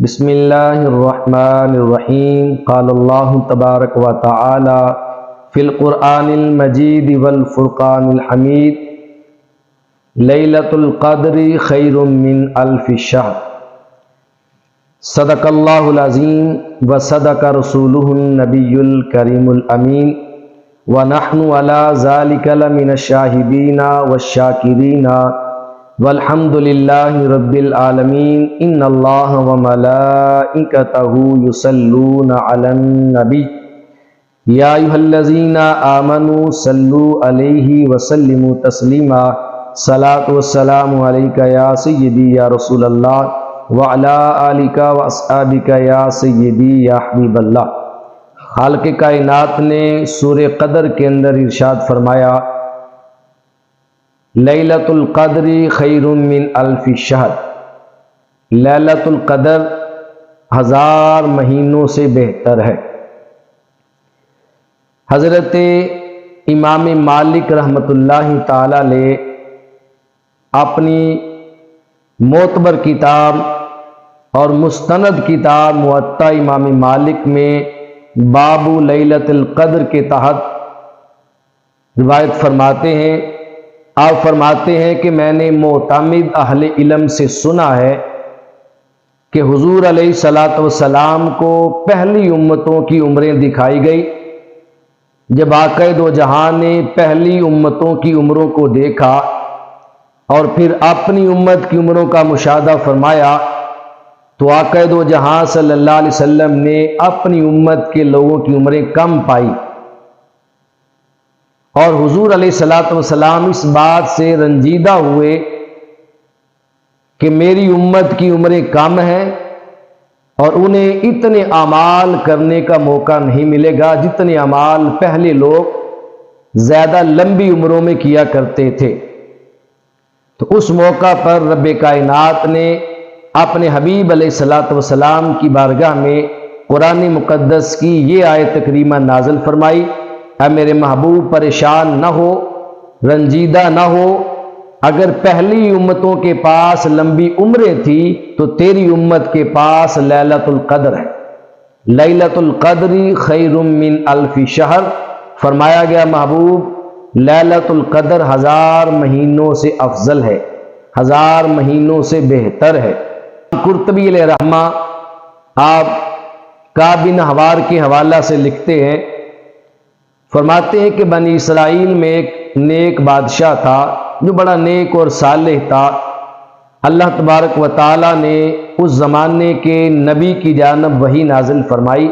بسم اللہ الرحمن الرحیم قال اللہ تبارک و تعالی فی القرآن المجید والفرقان الحمید لیلۃ القدر خیر من الف شہر صدق اللہ العظیم و صدق رسولہ النبی الکریم الامین ونحن علی ذلک لمن الشاہدین والشاکرین والحمد للہ رب العالمین ان اللہ وملائکتہ یصلون علی النبی یا ایھا الذین آمنوا صلوا علیہ وسلموا تسلیما صلاۃ والسلام علیک یا سیدی یا رسول اللہ وعلی آلک واصحابک یا سیدی یا حبیب اللہ۔ خالق کائنات نے سورہ قدر کے اندر ارشاد فرمایا لیلۃ القدر خیر من الف شہر، لیلۃ القدر 1000 مہینوں سے بہتر ہے۔ حضرت امام مالک رحمۃ اللہ تعالی علیہ اپنی معتبر کتاب اور مستند کتاب موطا امام مالک میں باب لیلۃ القدر کے تحت روایت فرماتے ہیں، آپ فرماتے ہیں کہ میں نے معتمد اہل علم سے سنا ہے کہ حضور علیہ الصلوۃ والسلام کو پہلی امتوں کی عمریں دکھائی گئی۔ جب آقا دو جہاں نے پہلی امتوں کی عمروں کو دیکھا اور پھر اپنی امت کی عمروں کا مشاہدہ فرمایا تو آقا دو جہاں صلی اللہ علیہ وسلم نے اپنی امت کے لوگوں کی عمریں کم پائی، اور حضور علیہ الصلوۃ والسلام اس بات سے رنجیدہ ہوئے کہ میری امت کی عمریں کم ہیں اور انہیں اتنے اعمال کرنے کا موقع نہیں ملے گا جتنے اعمال پہلے لوگ زیادہ لمبی عمروں میں کیا کرتے تھے۔ تو اس موقع پر رب کائنات نے اپنے حبیب علیہ الصلوۃ والسلام کی بارگاہ میں قرآن مقدس کی یہ آیت کریمہ نازل فرمائی، اے میرے محبوب پریشان نہ ہو، رنجیدہ نہ ہو، اگر پہلی امتوں کے پاس لمبی عمریں تھی تو تیری امت کے پاس لیلۃ القدر ہے۔ لیلۃ القدر خیر من الف شہر، فرمایا گیا محبوب لیلۃ القدر 1000 مہینوں سے افضل ہے، 1000 مہینوں سے بہتر ہے۔ قرطبی علیہ رحمہ آپ کعب بن حوار کے حوالہ سے لکھتے ہیں، فرماتے ہیں کہ بنی اسرائیل میں ایک نیک بادشاہ تھا جو بڑا نیک اور صالح تھا۔ اللہ تبارک و تعالی نے اس زمانے کے نبی کی جانب وحی نازل فرمائی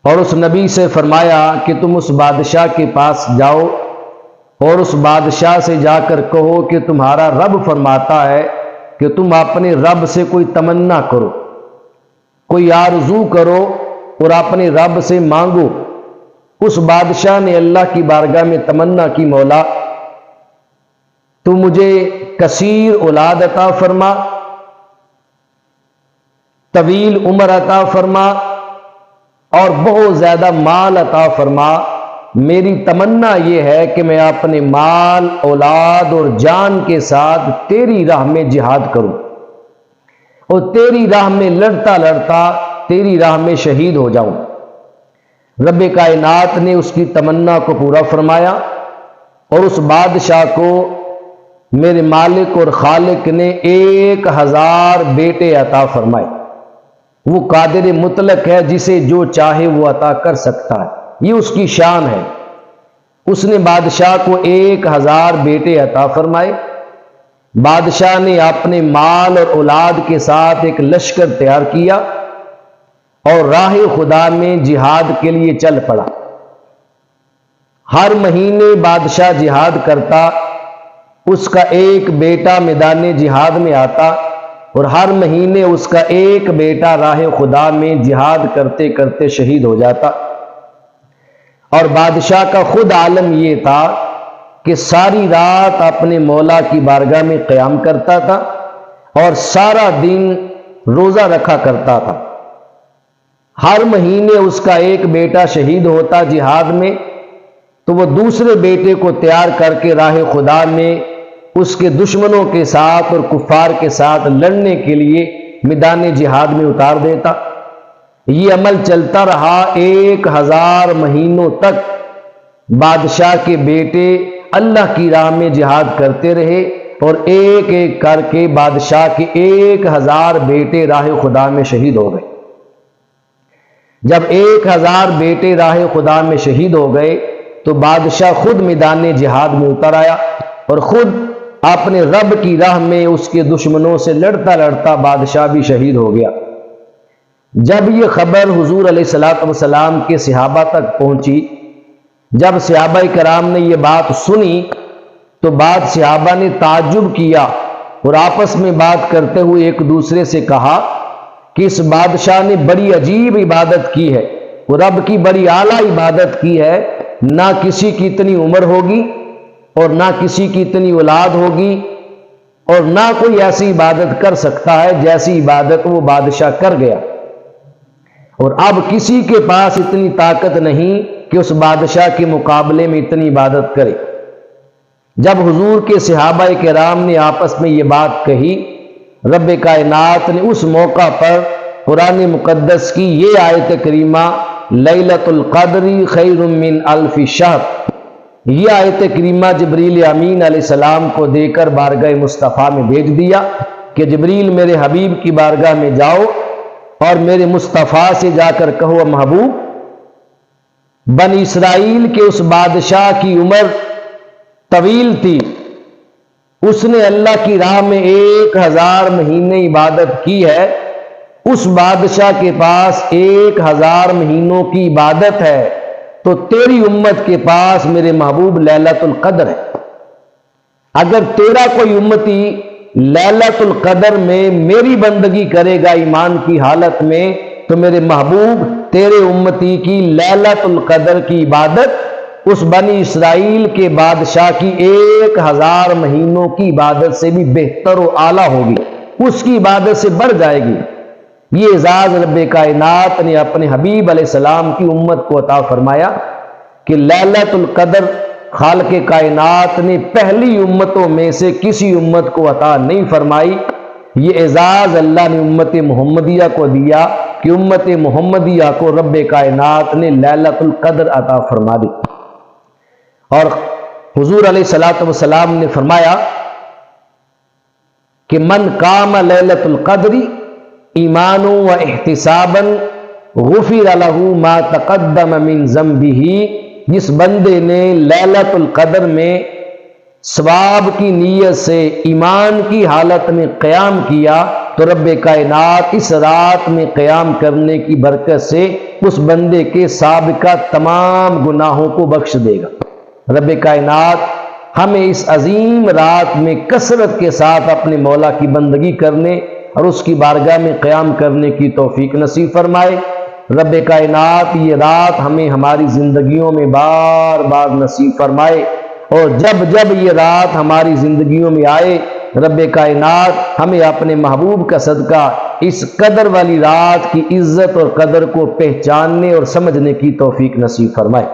اور اس نبی سے فرمایا کہ تم اس بادشاہ کے پاس جاؤ اور اس بادشاہ سے جا کر کہو کہ تمہارا رب فرماتا ہے کہ تم اپنے رب سے کوئی تمنا کرو، کوئی آرزو کرو اور اپنے رب سے مانگو۔ اس بادشاہ نے اللہ کی بارگاہ میں تمنا کی، مولا تو مجھے کثیر اولاد عطا فرما، طویل عمر عطا فرما اور بہت زیادہ مال عطا فرما۔ میری تمنا یہ ہے کہ میں اپنے مال، اولاد اور جان کے ساتھ تیری راہ میں جہاد کروں اور تیری راہ میں لڑتا لڑتا تیری راہ میں شہید ہو جاؤں۔ رب کائنات نے اس کی تمنا کو پورا فرمایا اور اس بادشاہ کو میرے مالک اور خالق نے 1000 بیٹے عطا فرمائے۔ وہ قادر مطلق ہے، جسے جو چاہے وہ عطا کر سکتا ہے، یہ اس کی شان ہے۔ اس نے بادشاہ کو 1000 بیٹے عطا فرمائے۔ بادشاہ نے اپنے مال اور اولاد کے ساتھ ایک لشکر تیار کیا اور راہ خدا میں جہاد کے لیے چل پڑا۔ ہر مہینے بادشاہ جہاد کرتا، اس کا ایک بیٹا میدان جہاد میں آتا اور ہر مہینے اس کا ایک بیٹا راہ خدا میں جہاد کرتے کرتے شہید ہو جاتا۔ اور بادشاہ کا خود عالم یہ تھا کہ ساری رات اپنے مولا کی بارگاہ میں قیام کرتا تھا اور سارا دن روزہ رکھا کرتا تھا۔ ہر مہینے اس کا ایک بیٹا شہید ہوتا جہاد میں تو وہ دوسرے بیٹے کو تیار کر کے راہ خدا میں اس کے دشمنوں کے ساتھ اور کفار کے ساتھ لڑنے کے لیے میدان جہاد میں اتار دیتا۔ یہ عمل چلتا رہا 1000 مہینوں تک۔ بادشاہ کے بیٹے اللہ کی راہ میں جہاد کرتے رہے اور ایک ایک کر کے بادشاہ کے 1000 بیٹے راہ خدا میں شہید ہو گئے۔ جب 1000 بیٹے راہ خدا میں شہید ہو گئے تو بادشاہ خود میدان جہاد میں اتر آیا اور خود اپنے رب کی راہ میں اس کے دشمنوں سے لڑتا لڑتا بادشاہ بھی شہید ہو گیا۔ جب یہ خبر حضور علیہ السلام کے صحابہ تک پہنچی، جب صحابہ کرام نے یہ بات سنی تو بعد صحابہ نے تعجب کیا اور آپس میں بات کرتے ہوئے ایک دوسرے سے کہا کہ اس بادشاہ نے بڑی عجیب عبادت کی ہے اور رب کی بڑی اعلیٰ عبادت کی ہے۔ نہ کسی کی اتنی عمر ہوگی اور نہ کسی کی اتنی اولاد ہوگی اور نہ کوئی ایسی عبادت کر سکتا ہے جیسی عبادت وہ بادشاہ کر گیا، اور اب کسی کے پاس اتنی طاقت نہیں کہ اس بادشاہ کے مقابلے میں اتنی عبادت کرے۔ جب حضور کے صحابہ کرام نے آپس میں یہ بات کہی، رب کائنات نے اس موقع پر قرآن مقدس کی یہ آیت کریمہ لیلۃ القدر خیر من الف شہر، یہ آیت کریمہ جبریل امین علیہ السلام کو دے کر بارگاہ مصطفیٰ میں بھیج دیا کہ جبریل میرے حبیب کی بارگاہ میں جاؤ اور میرے مصطفیٰ سے جا کر کہو محبوب، بنی اسرائیل کے اس بادشاہ کی عمر طویل تھی، اس نے اللہ کی راہ میں 1000 مہینے عبادت کی ہے، اس بادشاہ کے پاس 1000 مہینوں کی عبادت ہے، تو تیری امت کے پاس میرے محبوب لیلۃ القدر ہے۔ اگر تیرا کوئی امتی لیلۃ القدر میں میری بندگی کرے گا ایمان کی حالت میں، تو میرے محبوب تیرے امتی کی لیلۃ القدر کی عبادت اس بنی اسرائیل کے بادشاہ کی 1000 مہینوں کی عبادت سے بھی بہتر و اعلیٰ ہوگی، اس کی عبادت سے بڑھ جائے گی۔ یہ اعزاز رب کائنات نے اپنے حبیب علیہ السلام کی امت کو عطا فرمایا کہ لیلۃ القدر خالق کائنات نے پہلی امتوں میں سے کسی امت کو عطا نہیں فرمائی۔ یہ اعزاز اللہ نے امت محمدیہ کو دیا کہ امت محمدیہ کو رب کائنات نے لیلۃ القدر عطا فرما دی۔ اور حضور علیہ السلام نے فرمایا کہ من قام لیلۃ القدر ایمان و احتسابا غفر له ما تقدم من ذنبہ، جس بندے نے لیلۃ القدر میں ثواب کی نیت سے ایمان کی حالت میں قیام کیا تو رب کائنات اس رات میں قیام کرنے کی برکت سے اس بندے کے سابقہ تمام گناہوں کو بخش دے گا۔ رب کائنات ہمیں اس عظیم رات میں کثرت کے ساتھ اپنے مولا کی بندگی کرنے اور اس کی بارگاہ میں قیام کرنے کی توفیق نصیب فرمائے۔ رب کائنات یہ رات ہمیں ہماری زندگیوں میں بار بار نصیب فرمائے، اور جب جب یہ رات ہماری زندگیوں میں آئے رب کائنات ہمیں اپنے محبوب کا صدقہ اس قدر والی رات کی عزت اور قدر کو پہچاننے اور سمجھنے کی توفیق نصیب فرمائے۔